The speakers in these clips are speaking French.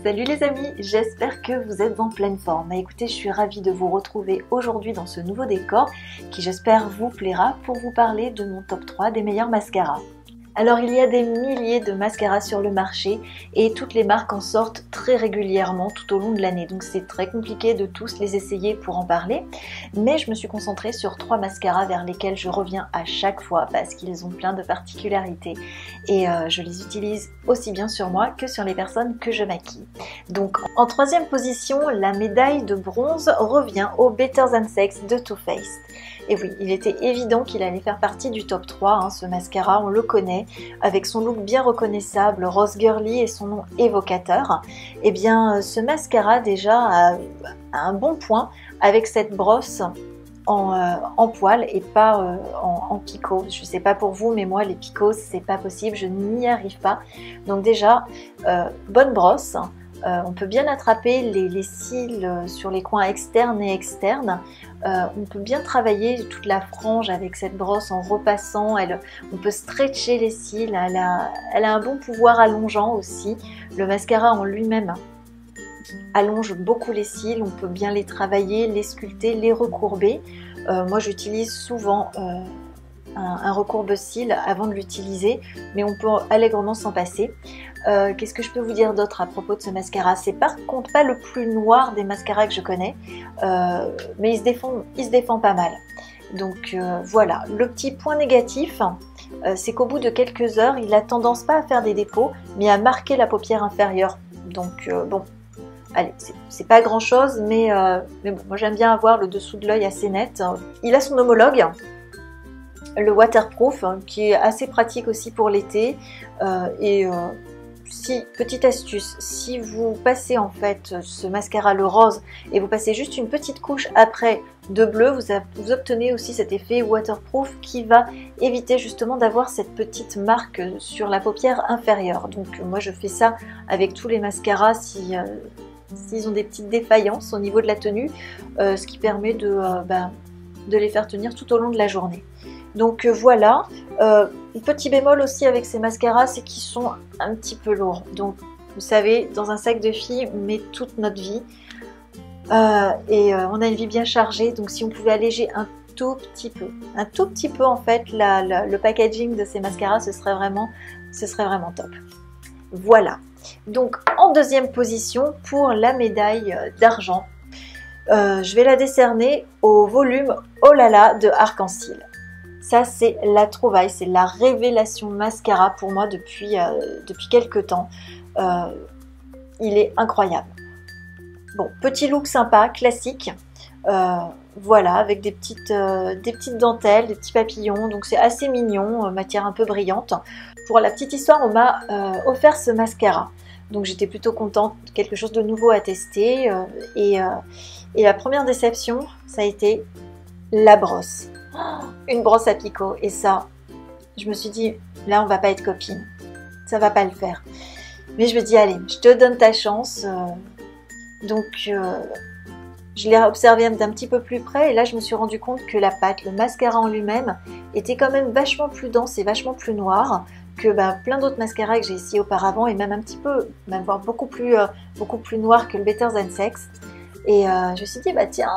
Salut les amis, j'espère que vous êtes en pleine forme. Écoutez, je suis ravie de vous retrouver aujourd'hui dans ce nouveau décor qui j'espère vous plaira pour vous parler de mon top 3 des meilleurs mascaras. Alors il y a des milliers de mascaras sur le marché et toutes les marques en sortent très régulièrement tout au long de l'année. Donc c'est très compliqué de tous les essayer pour en parler. Mais je me suis concentrée sur 3 mascaras vers lesquels je reviens à chaque fois parce qu'ils ont plein de particularités. Et je les utilise aussi bien sur moi que sur les personnes que je maquille. Donc en 3e position, la médaille de bronze revient au Better Than Sex de Too Faced. Et oui, il était évident qu'il allait faire partie du top 3, ce mascara, on le connaît, avec son look bien reconnaissable, rose girly et son nom évocateur. Et bien, ce mascara déjà a un bon point avec cette brosse en poil et pas en picot. Je sais pas pour vous, mais moi les picots c'est pas possible, je n'y arrive pas. Donc déjà, bonne brosse. On peut bien attraper les cils sur les coins externes et externes. On peut bien travailler toute la frange avec cette brosse en repassant. On peut stretcher les cils. Elle a un bon pouvoir allongeant aussi. Le mascara en lui-même allonge beaucoup les cils. On peut bien les travailler, les sculpter, les recourber. Moi j'utilise souvent un recourbe-cils avant de l'utiliser, mais on peut allègrement s'en passer. Qu'est-ce que je peux vous dire d'autre à propos de ce mascara? C'est par contre pas le plus noir des mascaras que je connais, mais il se défend pas mal. Donc voilà, le petit point négatif, c'est qu'au bout de quelques heures, il a tendance pas à faire des dépôts, mais à marquer la paupière inférieure. Donc bon, allez, c'est pas grand chose, mais bon, moi j'aime bien avoir le dessous de l'œil assez net. Il a son homologue, le waterproof, qui est assez pratique aussi pour l'été. Petite astuce, si vous passez en fait ce mascara le rose et vous passez juste une petite couche après de bleu, vous obtenez aussi cet effet waterproof qui va éviter justement d'avoir cette petite marque sur la paupière inférieure. Donc moi je fais ça avec tous les mascaras s'ils ont des petites défaillances au niveau de la tenue, ce qui permet de les faire tenir tout au long de la journée. Donc voilà, petit bémol aussi avec ces mascaras, c'est qu'ils sont un petit peu lourds. Donc vous savez, dans un sac de filles, on met toute notre vie on a une vie bien chargée. Donc si on pouvait alléger un tout petit peu en fait le packaging de ces mascaras, ce serait vraiment top. Voilà. Donc en 2e position pour la médaille d'argent, je vais la décerner au volume Oh là là de Arc-en-Ciel. Ça, c'est la trouvaille, c'est la révélation mascara pour moi depuis quelques temps. Il est incroyable. Bon, petit look sympa, classique. Voilà, avec des petites dentelles, des petits papillons. Donc c'est assez mignon, matière un peu brillante. Pour la petite histoire, on m'a offert ce mascara. Donc j'étais plutôt contente, quelque chose de nouveau à tester. Et la première déception, ça a été la brosse. Une brosse à picot, et ça, je me suis dit, là on va pas être copines, ça va pas le faire. Mais je me dis, allez, je te donne ta chance. Donc je l'ai observé d'un petit peu plus près, et là je me suis rendu compte que la pâte, le mascara en lui-même, était quand même vachement plus dense et vachement plus noir que plein d'autres mascaras que j'ai essayé auparavant, et même voire beaucoup plus noir que le Better Than Sex. Et je me suis dit, tiens,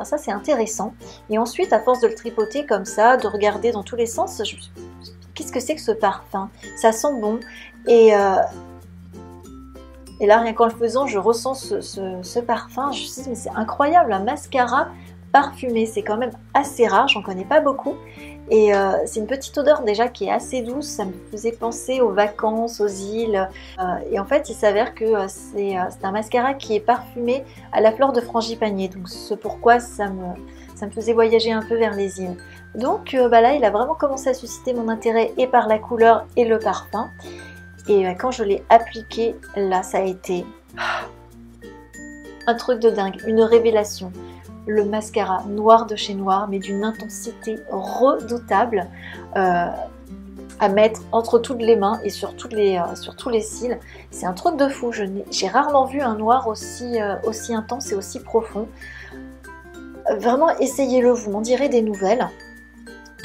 ça c'est intéressant. Et ensuite, à force de le tripoter comme ça, de regarder dans tous les sens, qu'est-ce que c'est que ce parfum? Ça sent bon. Et là, rien qu'en le faisant, je ressens ce parfum. Je me suis dit, mais c'est incroyable, un mascara parfumé. C'est quand même assez rare, j'en connais pas beaucoup. Et c'est une petite odeur déjà qui est assez douce, ça me faisait penser aux vacances, aux îles. Et en fait, il s'avère que c'est un mascara qui est parfumé à la fleur de frangipanier. Donc c'est pourquoi ça me faisait voyager un peu vers les îles. Donc là, il a vraiment commencé à susciter mon intérêt et par la couleur et le parfum. Et quand je l'ai appliqué, là, ça a été un truc de dingue, une révélation. Le mascara noir de chez Noir, mais d'une intensité redoutable à mettre entre toutes les mains et sur tous les cils. C'est un truc de fou, j'ai rarement vu un noir aussi intense et aussi profond. Vraiment, essayez-le, vous m'en direz des nouvelles.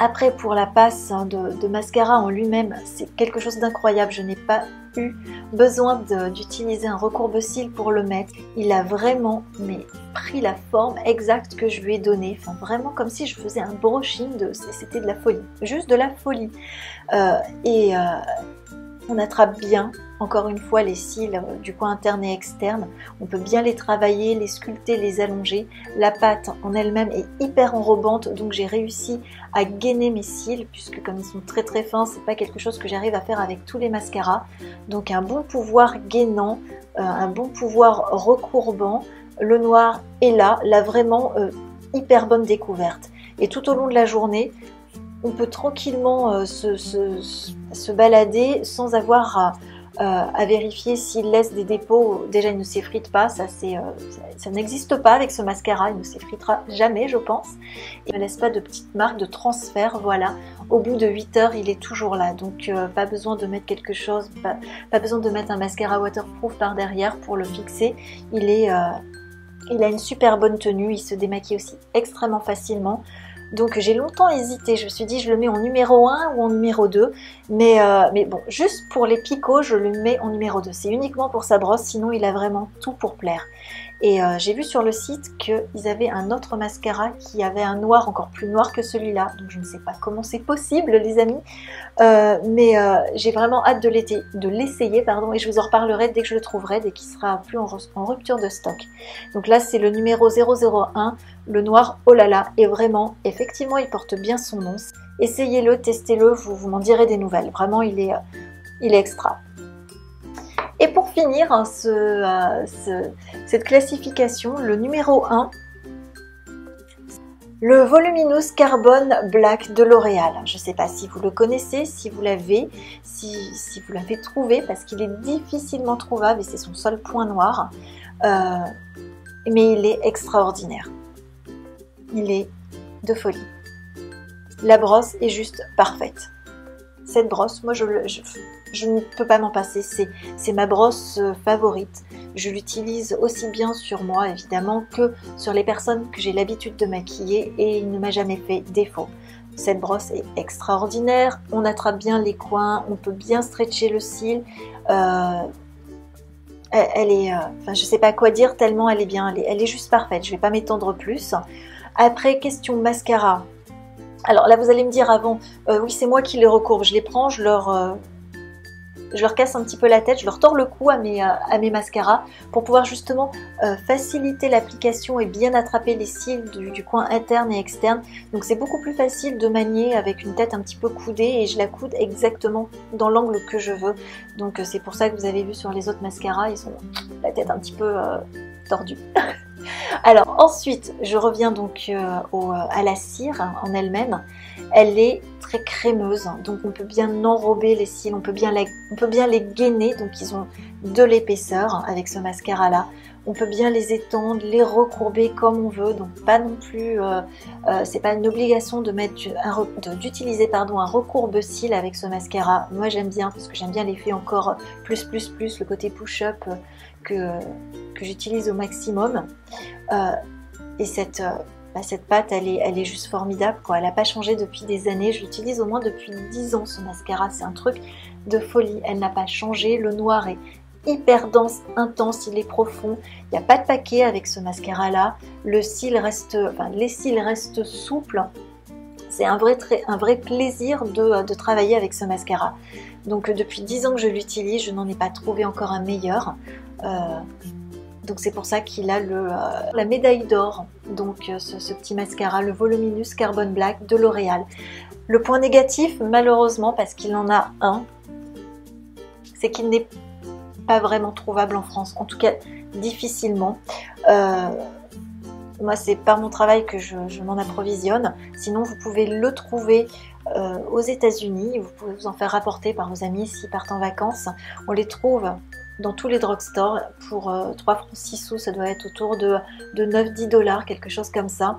Après, pour la passe de mascara en lui-même, c'est quelque chose d'incroyable. Je n'ai pas eu besoin d'utiliser un recourbe-cils pour le mettre. Il a vraiment pris la forme exacte que je lui ai donnée. Enfin, vraiment comme si je faisais un brushing, c'était de la folie. Juste de la folie. On attrape bien, encore une fois, les cils du coin interne et externe. On peut bien les travailler, les sculpter, les allonger. La pâte en elle-même est hyper enrobante, donc j'ai réussi à gainer mes cils, puisque comme ils sont très très fins, c'est pas quelque chose que j'arrive à faire avec tous les mascaras. Donc un bon pouvoir gainant, un bon pouvoir recourbant. Le noir est là vraiment hyper bonne découverte. Et tout au long de la journée, on peut tranquillement se balader sans avoir à vérifier s'il laisse des dépôts. Déjà, il ne s'effrite pas, ça n'existe pas avec ce mascara, il ne s'effritera jamais, je pense. Il ne laisse pas de petites marques de transfert, voilà. Au bout de 8 heures, il est toujours là, donc pas besoin de mettre quelque chose, pas besoin de mettre un mascara waterproof par derrière pour le fixer. Il a une super bonne tenue, il se démaquille aussi extrêmement facilement. Donc j'ai longtemps hésité, je me suis dit je le mets en numéro 1 ou en numéro 2, mais bon, juste pour les picots, je le mets en numéro 2. C'est uniquement pour sa brosse, sinon il a vraiment tout pour plaire. Et j'ai vu sur le site qu'ils avaient un autre mascara qui avait un noir encore plus noir que celui-là. Donc je ne sais pas comment c'est possible les amis, mais j'ai vraiment hâte de l'essayer, et je vous en reparlerai dès que je le trouverai, dès qu'il sera plus en rupture de stock. Donc là c'est le numéro 001, le noir oh là là, et vraiment, effectivement il porte bien son nom. Essayez-le, testez-le, vous m'en direz des nouvelles. Vraiment il est extra. Et pour finir cette classification, le numéro 1, le Voluminous Carbon Black de L'Oréal. Je ne sais pas si vous le connaissez, si vous l'avez trouvé, parce qu'il est difficilement trouvable et c'est son seul point noir. Mais il est extraordinaire. Il est de folie. La brosse est juste parfaite. Cette brosse, moi je ne peux pas m'en passer, c'est ma brosse favorite. Je l'utilise aussi bien sur moi évidemment que sur les personnes que j'ai l'habitude de maquiller et il ne m'a jamais fait défaut. Cette brosse est extraordinaire, on attrape bien les coins, on peut bien stretcher le cil. Elle est, je sais pas quoi dire tellement elle est bien, elle est juste parfaite, je vais pas m'étendre plus. Après, question mascara. Alors là, vous allez me dire avant, oui, c'est moi qui les recourbe. Je les prends, je leur casse un petit peu la tête, je leur tords le cou à mes mascaras pour pouvoir justement faciliter l'application et bien attraper les cils du coin interne et externe. Donc c'est beaucoup plus facile de manier avec une tête un petit peu coudée et je la coude exactement dans l'angle que je veux. Donc c'est pour ça que vous avez vu sur les autres mascaras, ils ont la tête un petit peu tordue. Alors ensuite, je reviens donc à la cire en elle-même. Elle est très crémeuse, donc on peut bien enrober les cils, on peut bien les gainer, donc ils ont de l'épaisseur avec ce mascara-là. On peut bien les étendre, les recourber comme on veut, donc pas non plus, c'est pas une obligation d'utiliser un recourbe-cils avec ce mascara. Moi j'aime bien, parce que j'aime bien l'effet encore plus, le côté push-up que j'utilise au maximum. Et cette pâte, elle est juste formidable, quoi. Elle n'a pas changé depuis des années. Je l'utilise au moins depuis 10 ans, ce mascara. C'est un truc de folie. Elle n'a pas changé. Le noir est hyper dense, intense, il est profond. Il n'y a pas de paquet avec ce mascara-là. Les cils restent souples. C'est un vrai plaisir de travailler avec ce mascara. Donc depuis 10 ans que je l'utilise, je n'en ai pas trouvé encore un meilleur. Donc c'est pour ça qu'il a la médaille d'or, donc ce petit mascara, le Voluminous Carbon Black de L'Oréal. Le point négatif, malheureusement, parce qu'il en a un, c'est qu'il n'est pas vraiment trouvable en France, en tout cas difficilement. Moi c'est par mon travail que je m'en approvisionne, sinon vous pouvez le trouver aux États-Unis, vous pouvez vous en faire rapporter par vos amis s'ils partent en vacances. On les trouve dans tous les drugstores pour 3 francs 6 sous, ça doit être autour de 9-10 $, quelque chose comme ça.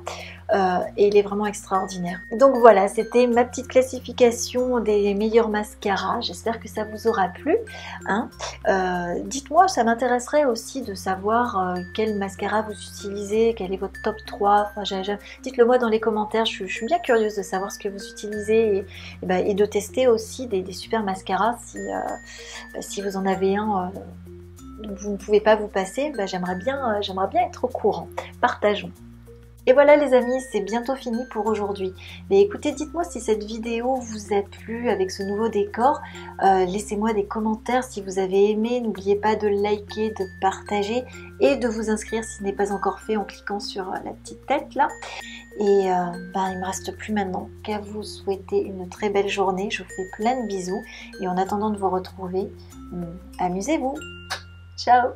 et il est vraiment extraordinaire. Donc voilà, c'était ma petite classification des meilleurs mascaras. J'espère que ça vous aura plu, hein. Dites-moi, ça m'intéresserait aussi de savoir quel mascara vous utilisez, quel est votre top 3. Enfin, dites-le moi dans les commentaires, je suis bien curieuse de savoir ce que vous utilisez et de tester aussi des super mascaras si vous en avez un vous ne pouvez pas vous passer, j'aimerais bien être au courant. Partageons. Et voilà les amis, c'est bientôt fini pour aujourd'hui. Mais écoutez, dites-moi si cette vidéo vous a plu avec ce nouveau décor. Laissez-moi des commentaires si vous avez aimé. N'oubliez pas de liker, de partager et de vous inscrire si ce n'est pas encore fait en cliquant sur la petite tête là. Et il ne me reste plus maintenant qu'à vous souhaiter une très belle journée. Je vous fais plein de bisous et en attendant de vous retrouver, amusez-vous. Ciao!